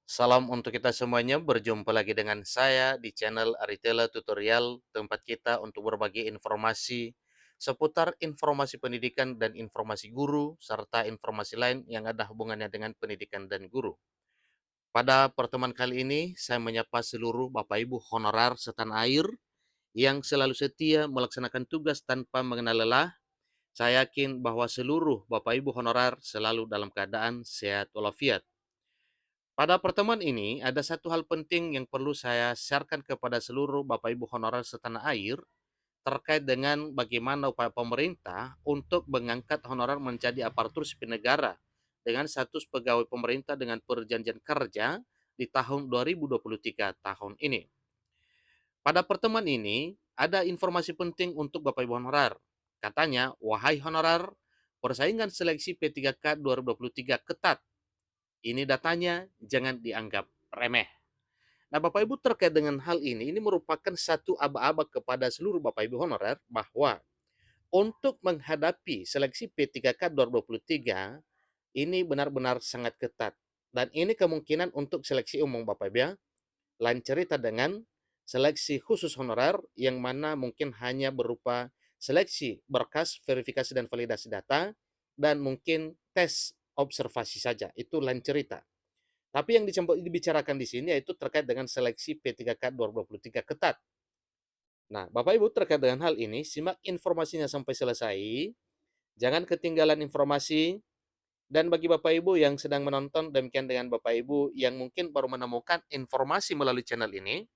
Salam untuk kita semuanya, berjumpa lagi dengan saya di channel Aritela Tutorial, tempat kita untuk berbagi informasi seputar informasi pendidikan dan informasi guru, serta informasi lain yang ada hubungannya dengan pendidikan dan guru. Pada pertemuan kali ini, saya menyapa seluruh Bapak Ibu honorer setanah air yang selalu setia melaksanakan tugas tanpa mengenal lelah. Saya yakin bahwa seluruh Bapak Ibu honorer selalu dalam keadaan sehat walafiat. Pada pertemuan ini, ada satu hal penting yang perlu saya sharekan kepada seluruh Bapak Ibu honorer setanah air terkait dengan bagaimana upaya pemerintah untuk mengangkat honorer menjadi aparatur sipil negara dengan status pegawai pemerintah dengan perjanjian kerja di tahun 2023 tahun ini. Pada pertemuan ini, ada informasi penting untuk Bapak Ibu honorer. Katanya, wahai honorer, persaingan seleksi P3K 2023 ketat. Ini datanya, jangan dianggap remeh. Nah, Bapak Ibu terkait dengan hal ini merupakan satu aba-aba kepada seluruh Bapak Ibu honorer bahwa untuk menghadapi seleksi P3K 2023 ini benar-benar sangat ketat. Dan ini kemungkinan untuk seleksi umum Bapak Ibu ya. Lain cerita dengan seleksi khusus honorer yang mana mungkin hanya berupa seleksi berkas, verifikasi dan validasi data dan mungkin tes observasi saja. Itu lain cerita. Tapi yang dibicarakan di sini yaitu terkait dengan seleksi P3K 2023 ketat. Nah, Bapak Ibu terkait dengan hal ini, simak informasinya sampai selesai. Jangan ketinggalan informasi. Dan bagi Bapak Ibu yang sedang menonton, demikian dengan Bapak Ibu yang mungkin baru menemukan informasi melalui channel ini,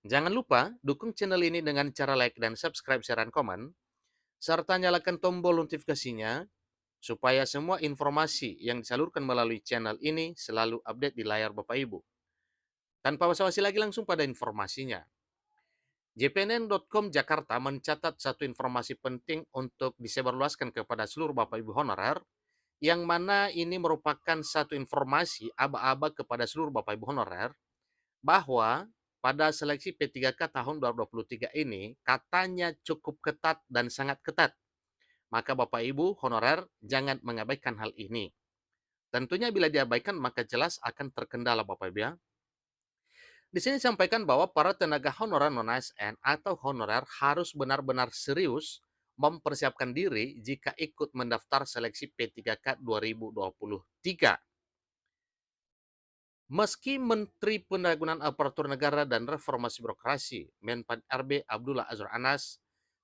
jangan lupa dukung channel ini dengan cara like dan subscribe, share, dan komen, serta nyalakan tombol notifikasinya supaya semua informasi yang disalurkan melalui channel ini selalu update di layar Bapak Ibu. Tanpa basa-basi lagi langsung pada informasinya. JPNN.com Jakarta mencatat satu informasi penting untuk disebarluaskan kepada seluruh Bapak Ibu honorer, yang mana ini merupakan satu informasi aba-aba kepada seluruh Bapak Ibu honorer, bahwa pada seleksi P3K tahun 2023 ini katanya cukup ketat dan sangat ketat. Maka Bapak Ibu honorer jangan mengabaikan hal ini. Tentunya bila diabaikan maka jelas akan terkendala Bapak Ibu ya. Di sini disampaikan bahwa para tenaga honorer non-ASN atau honorer harus benar-benar serius mempersiapkan diri jika ikut mendaftar seleksi P3K 2023. Meski Menteri Pendayagunaan Aparatur Negara dan Reformasi Birokrasi Menpan RB Abdullah Azwar Anas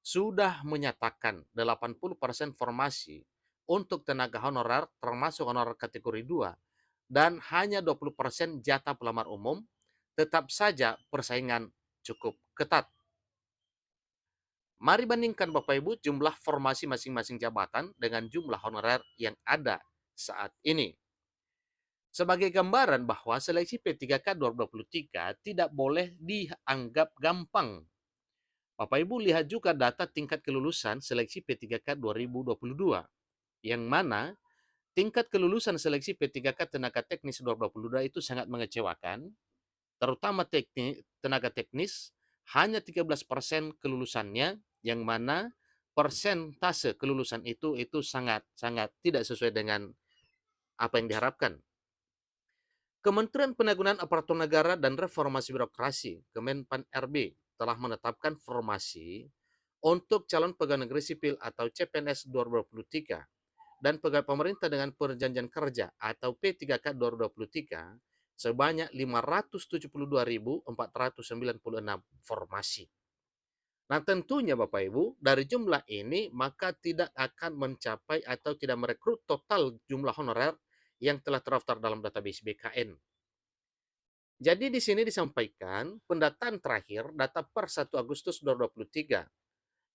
sudah menyatakan 80% formasi untuk tenaga honorer termasuk honorer kategori 2 dan hanya 20% jatah pelamar umum, tetap saja persaingan cukup ketat. Mari bandingkan Bapak Ibu jumlah formasi masing-masing jabatan dengan jumlah honorer yang ada saat ini. Sebagai gambaran bahwa seleksi P3K 2023 tidak boleh dianggap gampang. Bapak Ibu lihat juga data tingkat kelulusan seleksi P3K 2022, yang mana tingkat kelulusan seleksi P3K tenaga teknis 2022 itu sangat mengecewakan, terutama tenaga teknis hanya 13% kelulusannya, yang mana persentase kelulusan itu sangat sangat tidak sesuai dengan apa yang diharapkan. Kementerian Pendayagunaan Aparatur Negara dan Reformasi Birokrasi Kemenpan RB telah menetapkan formasi untuk calon pegawai negeri sipil atau CPNS 2023 dan pegawai pemerintah dengan perjanjian kerja atau P3K 2023 sebanyak 572.496 formasi. Nah, tentunya Bapak Ibu, dari jumlah ini maka tidak akan mencapai atau tidak merekrut total jumlah honorer yang telah terdaftar dalam database BKN. Jadi di sini disampaikan pendataan terakhir data per 1 Agustus 2023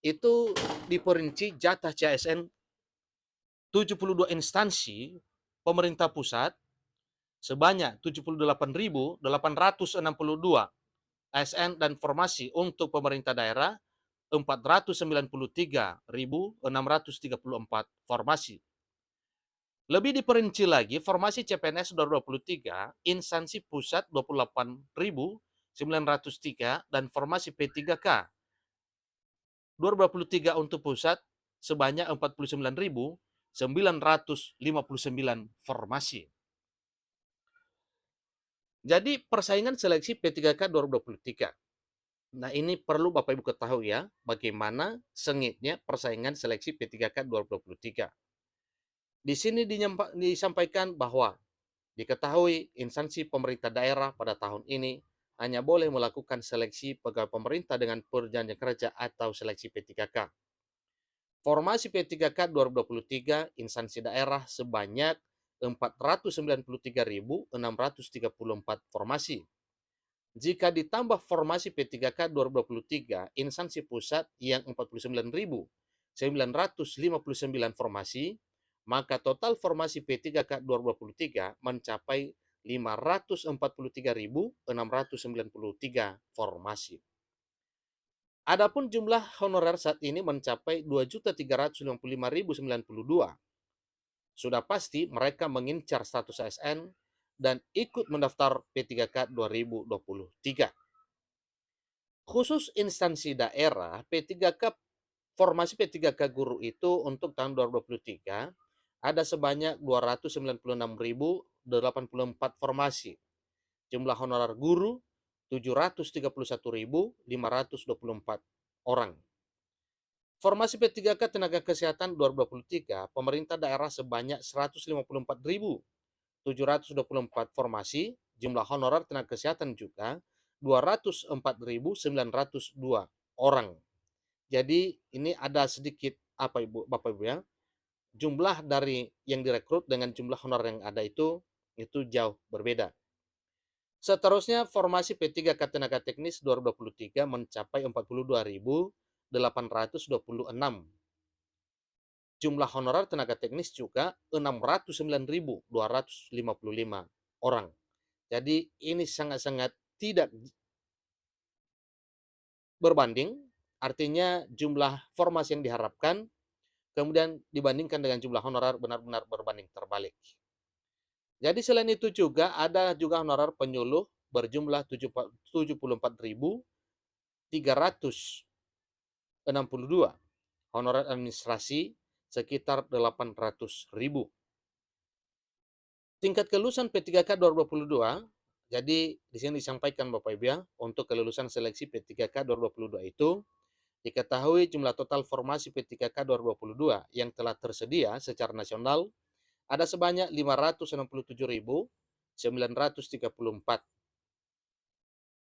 itu diperinci jatah CASN 72 instansi pemerintah pusat sebanyak 78.862 ASN dan formasi untuk pemerintah daerah 493.634 formasi. Lebih diperinci lagi, formasi CPNS 2023, instansi pusat 28.903 dan formasi P3K 2023 untuk pusat sebanyak 49.959 formasi. Jadi persaingan seleksi P3K 2023. Nah, ini perlu Bapak Ibu ketahui ya, bagaimana sengitnya persaingan seleksi P3K 2023. Di sini disampaikan bahwa diketahui instansi pemerintah daerah pada tahun ini hanya boleh melakukan seleksi pegawai pemerintah dengan perjanjian kerja atau seleksi P3K. Formasi P3K 2023 instansi daerah sebanyak 493.634 formasi. Jika ditambah formasi P3K 2023 instansi pusat yang 49.959 formasi, maka total formasi P3K 2023 mencapai 543.693 formasi. Adapun jumlah honorer saat ini mencapai 2.355.092. Sudah pasti mereka mengincar status ASN dan ikut mendaftar P3K 2023. Khusus instansi daerah, formasi P3K guru itu untuk tahun 2023 ada sebanyak 296.084 formasi. Jumlah honorer guru 731.524 orang. Formasi P3K tenaga kesehatan 2023, pemerintah daerah sebanyak 154.724 formasi, jumlah honorer tenaga kesehatan juga 204.902 orang. Jadi ini ada sedikit apa Ibu, Bapak Ibu ya, jumlah dari yang direkrut dengan jumlah honorer yang ada itu jauh berbeda. Seterusnya formasi P3K tenaga teknis 2023 mencapai 42.826. Jumlah honorer tenaga teknis juga 609.255 orang. Jadi ini sangat-sangat tidak berbanding, artinya jumlah formasi yang diharapkan kemudian dibandingkan dengan jumlah honorer benar-benar berbanding terbalik. Jadi selain itu juga ada juga honorer penyuluh berjumlah 74.362, honorer administrasi sekitar 800.000. Tingkat kelulusan P3K 2022, jadi di sini disampaikan Bapak Ibu ya, untuk kelulusan seleksi P3K 2022 itu diketahui jumlah total formasi P3K 2022 yang telah tersedia secara nasional ada sebanyak 567.934.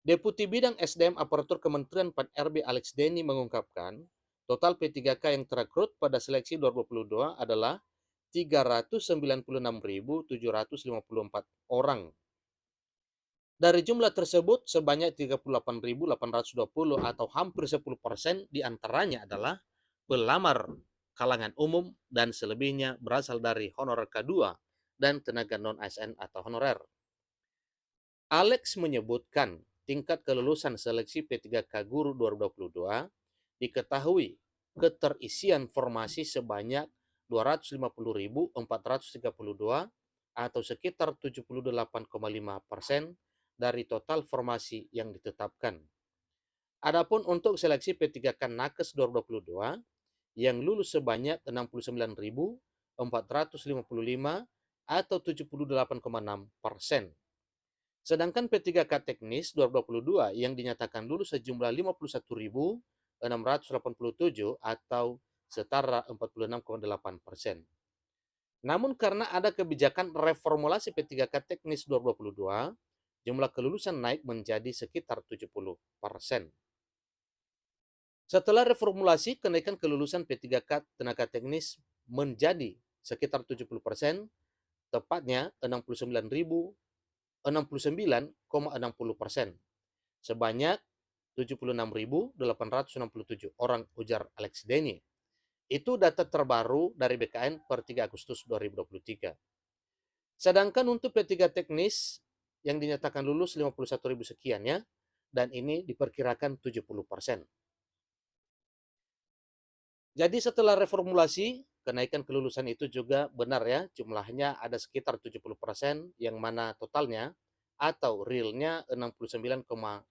Deputi Bidang SDM Aparatur Kementerian PAN-RB Alex Denny mengungkapkan, total P3K yang terekrut pada seleksi 2022 adalah 396.754 orang. Dari jumlah tersebut, sebanyak 38.820 atau hampir 10% diantaranya adalah pelamar kalangan umum dan selebihnya berasal dari honorer K2 dan tenaga non-ASN atau honorer. Alex menyebutkan tingkat kelulusan seleksi P3K Guru 2022 diketahui keterisian formasi sebanyak 250.432 atau sekitar 78,5% dari total formasi yang ditetapkan. Adapun untuk seleksi P3K Nakes 2022 yang lulus sebanyak 69.455 atau 78,6%. Sedangkan P3K Teknis 2022 yang dinyatakan lulus sejumlah 51.687 atau setara 46,8%. Namun karena ada kebijakan reformulasi P3K Teknis 2022, jumlah kelulusan naik menjadi sekitar 70%. Setelah reformulasi, kenaikan kelulusan P3K tenaga teknis menjadi sekitar 70%, tepatnya 69,60%, sebanyak 76.867 orang, ujar Alex Denny. Itu data terbaru dari BKN per 3 Agustus 2023. Sedangkan untuk P3 teknis yang dinyatakan lulus 51.000 sekian ya, dan ini diperkirakan 70%. Jadi setelah reformulasi, kenaikan kelulusan itu juga benar ya, jumlahnya ada sekitar 70%, yang mana totalnya atau realnya 69,60%,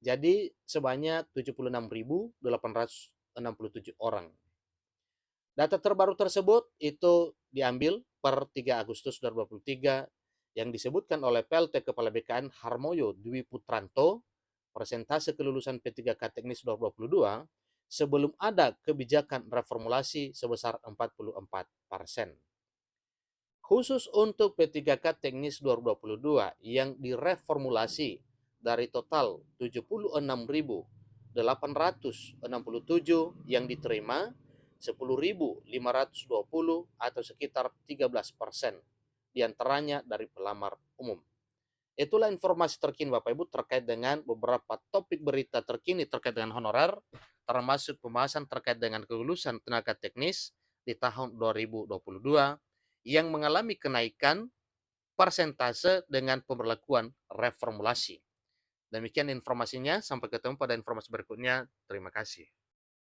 jadi sebanyak 76.867 orang. Data terbaru tersebut itu diambil per 3 Agustus 2023 yang disebutkan oleh PLT Kepala BKN Harmoyo Dwi Putranto, persentase kelulusan P3K Teknis 2022 sebelum ada kebijakan reformulasi sebesar 44%. Khusus untuk P3K Teknis 2022 yang direformulasi dari total 76.867 yang diterima, 10.520 atau sekitar 13% diantaranya dari pelamar umum. Itulah informasi terkini Bapak Ibu terkait dengan beberapa topik berita terkini terkait dengan honorer, termasuk pembahasan terkait dengan kelulusan tenaga teknis di tahun 2022 yang mengalami kenaikan persentase dengan pemberlakuan reformulasi. Demikian informasinya, sampai ketemu pada informasi berikutnya. Terima kasih.